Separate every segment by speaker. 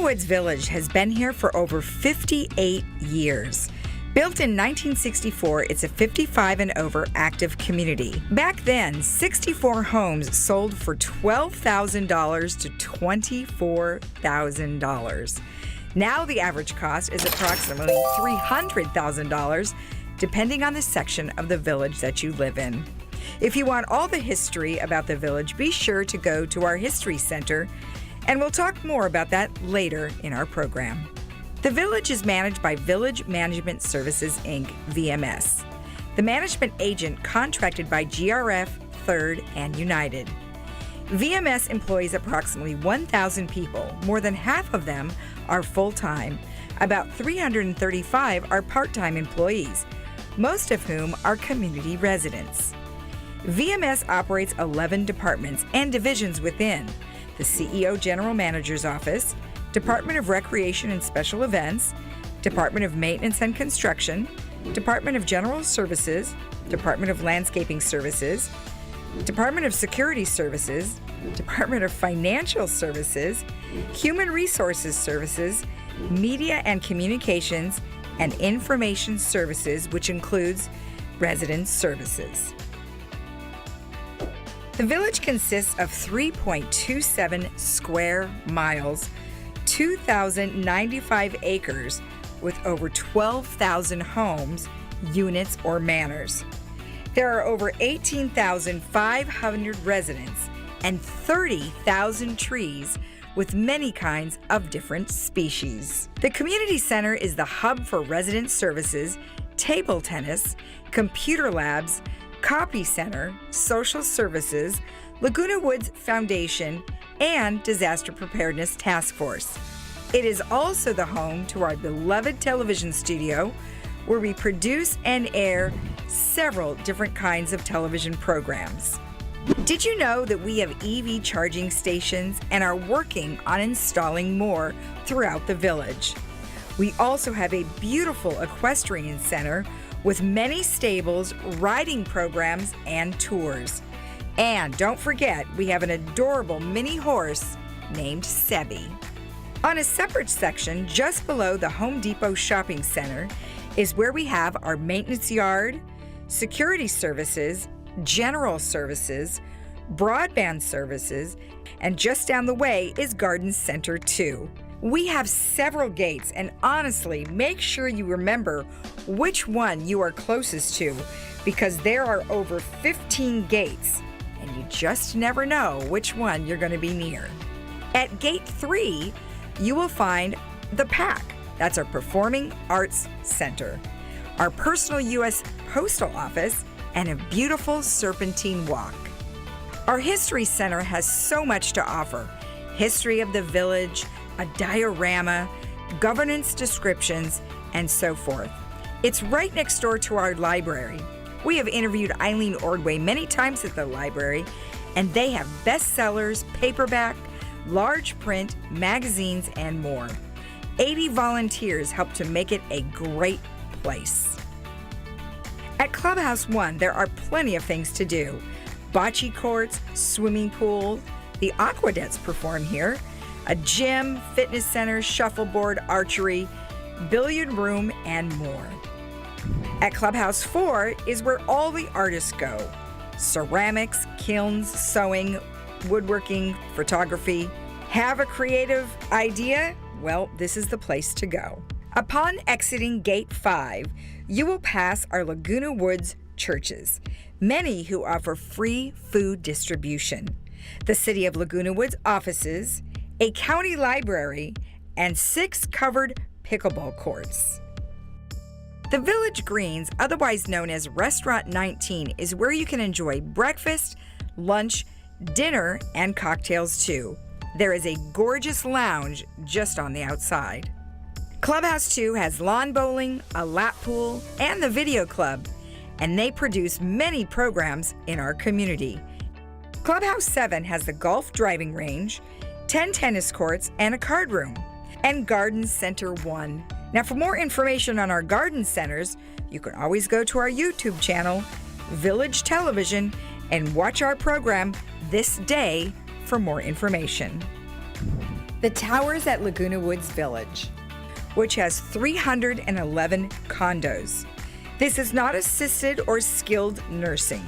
Speaker 1: Woods Village has been here for over 58 years. Built in 1964, it's a 55 and over active community. Back then, 64 homes sold for $12,000 to $24,000. Now the average cost is approximately $300,000, depending on the section of the village that you live in. If you want all the history about the village, be sure to go to our History Center, and we'll talk more about that later in our program. The village is managed by Village Management Services, Inc., VMS, the management agent contracted by GRF, Third, and United. VMS employs approximately 1,000 people. More than half of them are full-time. About 335 are part-time employees, most of whom are community residents. VMS operates 11 departments and divisions within: the CEO General Manager's Office, Department of Recreation and Special Events, Department of Maintenance and Construction, Department of General Services, Department of Landscaping Services, Department of Security Services, Department of Financial Services, Human Resources Services, Media and Communications, and Information Services, which includes Resident Services. The village consists of 3.27 square miles, 2,095 acres, with over 12,000 homes, units, or manors. There are over 18,500 residents and 30,000 trees, with many kinds of different species. The community center is the hub for resident services, table tennis, computer labs, copy center, social services, Laguna Woods Foundation, and Disaster Preparedness Task Force. It is also the home to our beloved television studio, where we produce and air several different kinds of television programs. Did you know that we have EV charging stations and are working on installing more throughout the village? We also have a beautiful equestrian center with many stables, riding programs, and tours. And don't forget, we have an adorable mini horse named Sebi. On a separate section, just below the Home Depot Shopping Center, is where we have our maintenance yard, security services, general services, broadband services, and just down the way is Garden Center 2. We have several gates, and honestly, make sure you remember which one you are closest to, because there are over 15 gates, and you just never know which one you're going to be near. At Gate 3, you will find the PAC. That's our Performing Arts Center, our personal U.S. Postal Office, and a beautiful serpentine walk. Our History Center has so much to offer: history of the village, a diorama, governance descriptions, and so forth. It's right next door to our library. We have interviewed Eileen Ordway many times at the library, and they have bestsellers, paperback, large print, magazines, and more. 80 volunteers help to make it a great place. At Clubhouse 1, there are plenty of things to do: bocce courts, swimming pool, the Aquadettes perform here, a gym, fitness center, shuffleboard, archery, billiard room, and more. At Clubhouse 4 is where all the artists go: ceramics, kilns, sewing, woodworking, photography. Have a creative idea? Well, this is the place to go. Upon exiting Gate 5, you will pass our Laguna Woods churches, many who offer free food distribution, the City of Laguna Woods offices, a county library, and 6 covered pickleball courts. The Village Greens, otherwise known as Restaurant 19, is where you can enjoy breakfast, lunch, dinner, and cocktails too. There is a gorgeous lounge just on the outside. Clubhouse 2 has lawn bowling, a lap pool, and the video club, and they produce many programs in our community. Clubhouse 7 has the golf driving range, 10 tennis courts, and a card room. And Garden Center 1. Now, for more information on our garden centers, you can always go to our YouTube channel, Village Television, and watch our program This Day for more information. The towers at Laguna Woods Village, which has 311 condos. This is not assisted or skilled nursing.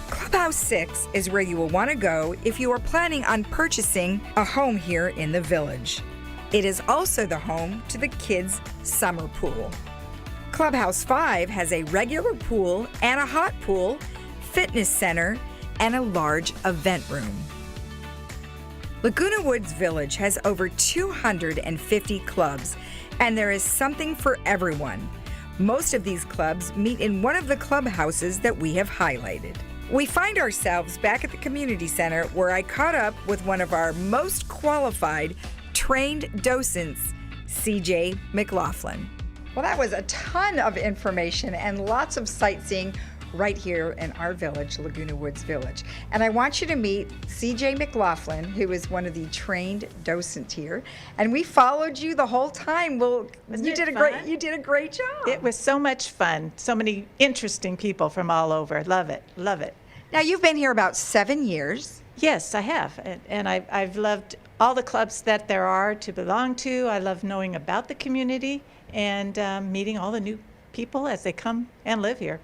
Speaker 1: Clubhouse 6 is where you will want to go if you are planning on purchasing a home here in the village. It is also the home to the kids' summer pool. Clubhouse 5 has a regular pool and a hot pool, fitness center, and a large event room. Laguna Woods Village has over 250 clubs, and there is something for everyone. Most of these clubs meet in one of the clubhouses that we have highlighted. We find ourselves back at the community center where I caught up with one of our most qualified trained docents, CJ McLaughlin. Well, that was a ton of information and lots of sightseeing right here in our village, Laguna Woods Village. And I want you to meet CJ McLaughlin, who is one of the trained docents here. And we followed you the whole time. Well, you did a great job.
Speaker 2: It was so much fun. So many interesting people from all over. Love it. Love it.
Speaker 1: Now, you've been here about 7 years.
Speaker 2: Yes, I have. And I've loved all the clubs that there are to belong to. I love knowing about the community and meeting all the new people as they come and live here.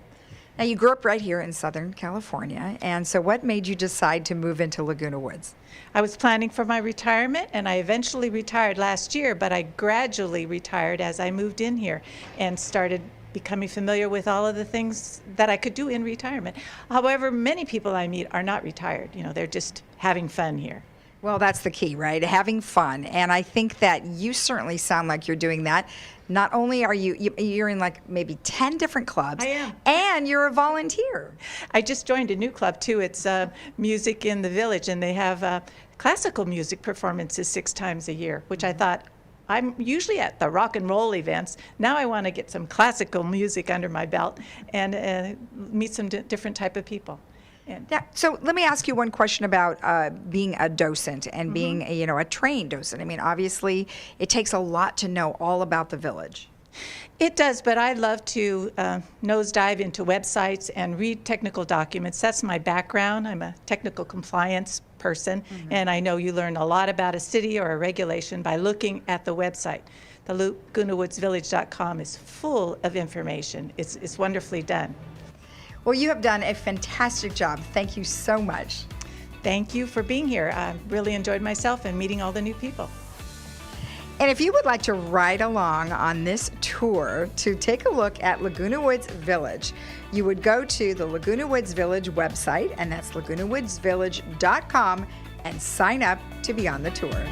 Speaker 1: Now, you grew up right here in Southern California, and so what made you decide to move into Laguna Woods?
Speaker 2: I was planning for my retirement, and I eventually retired last year, but I gradually retired as I moved in here and started becoming familiar with all of the things that I could do in retirement. However, many people I meet are not retired. You know, they're just having fun here.
Speaker 1: Well, that's the key, right? Having fun. And I think that you certainly sound like you're doing that. Not only are you're in like maybe 10 different clubs.
Speaker 2: I am.
Speaker 1: And you're a volunteer.
Speaker 2: I just joined a new club too. It's Music in the Village, and they have classical music performances 6 times a year, which I thought, I'm usually at the rock and roll events. Now I want to get some classical music under my belt and meet some different type of people.
Speaker 1: So let me ask you one question about being a docent and being a trained docent. I mean, obviously, it takes a lot to know all about the village.
Speaker 2: It does, but I love to nosedive into websites and read technical documents. That's my background. I'm a technical compliance person, and I know you learn a lot about a city or a regulation by looking at the website. The LagunaWoodsVillage.com is full of information. It's wonderfully done.
Speaker 1: Well, you have done a fantastic job. Thank you so much.
Speaker 2: Thank you for being here. I really enjoyed myself and meeting all the new people.
Speaker 1: And if you would like to ride along on this tour to take a look at Laguna Woods Village, you would go to the Laguna Woods Village website, and that's LagunaWoodsVillage.com, and sign up to be on the tour.